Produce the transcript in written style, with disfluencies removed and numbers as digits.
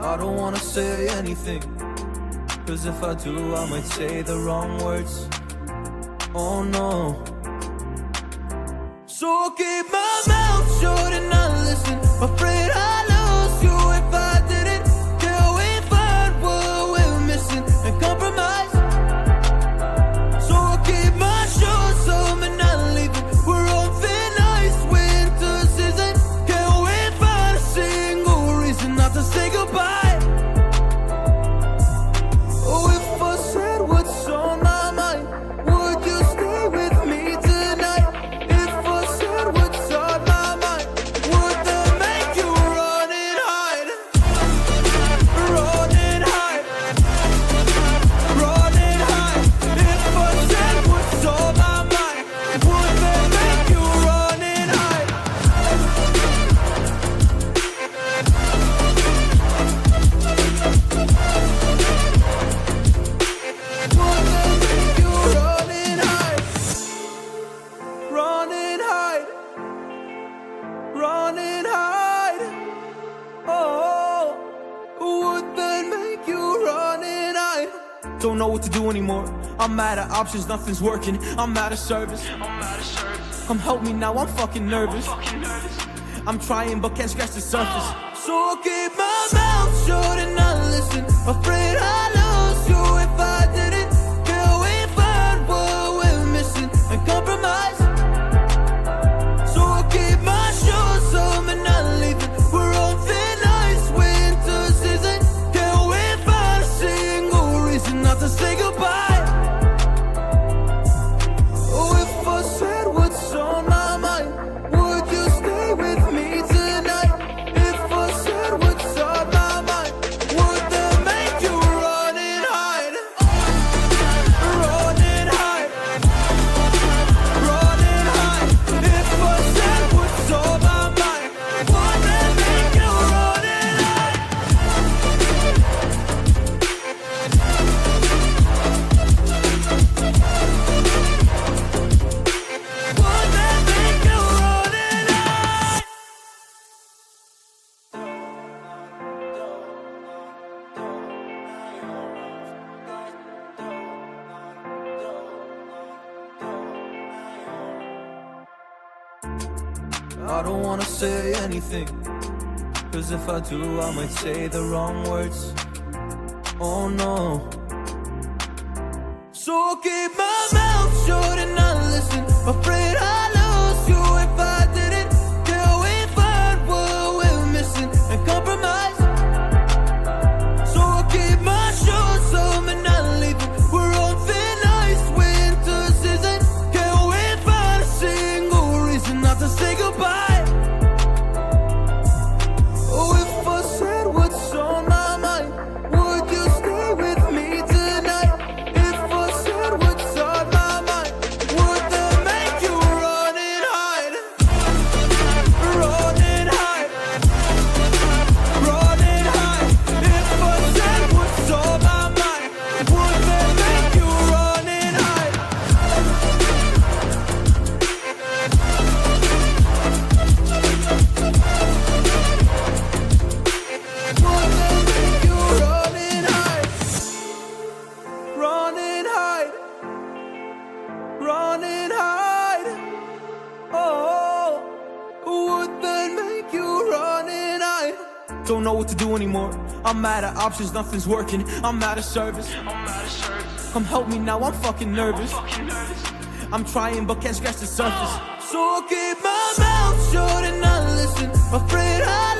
I don't wanna say anything, cause if I do I might say the wrong words. Oh no. So I'll keep my mouth shut and not listen. Afraid I lose you if I didn't. Till we find what we're missing and compromise. So I'll keep my shoes on and not leaving. We're on thin ice, winter season. Can't we find a single reason not to say goodbye? Oh, if I said what's on my mind, would you stay with me tonight? If I said what's on my mind, would that make you run and hide? Run and hide. Run and hide. If I said what's on my mind, would that make you run and hide? Would that make you run and hide? Run and hide. Run and hide. Oh, would that make you run and hide? Don't know what to do anymore. I'm out of options, nothing's working. I'm out of service. Come help me now, I'm fucking nervous. I'm trying but can't scratch the surface. So I'll keep my mouth shut and not listen. Afraid I lose you if I didn't. Till we find what we're missing and compromise. So I'll keep my shoes on and not leaving. We're on thin ice, winter season. Can't we find a single reason not to say goodbye? Oh, if I said what's on my mind, would you stay with me tonight? If I said what's on my mind, would that make you run and hide? Run and hide. Run and hide. If I said what's on my mind, would that make you run and hide? Would that make you run and hide? I don't wanna say anything, cause if I do I might say the wrong words. Oh no. So I'll keep my mouth shut and not listen. Afraid I lose you if I didn't. Till we find what we're missing and compromise. So I'll keep my shoes on and not leaving. We're on thin ice, winter season. Can't we find a single reason not to say goodbye? Oh, if I said what's on my mind, would you stay with me tonight? If I said what's on my mind, would that make you run and hide? Run and hide. Run and hide. If I said what's on my mind, would that make you run and hide? Would that make you run and hide? Run and hide. Run and hide. Oh, would that make you run and hide? Don't know what to do anymore. I'm out of options, nothing's working. I'm out of service. Come help me now, I'm fucking nervous. I'm trying but can't scratch the surface. So I'll keep my mouth shut and not listen. Afraid I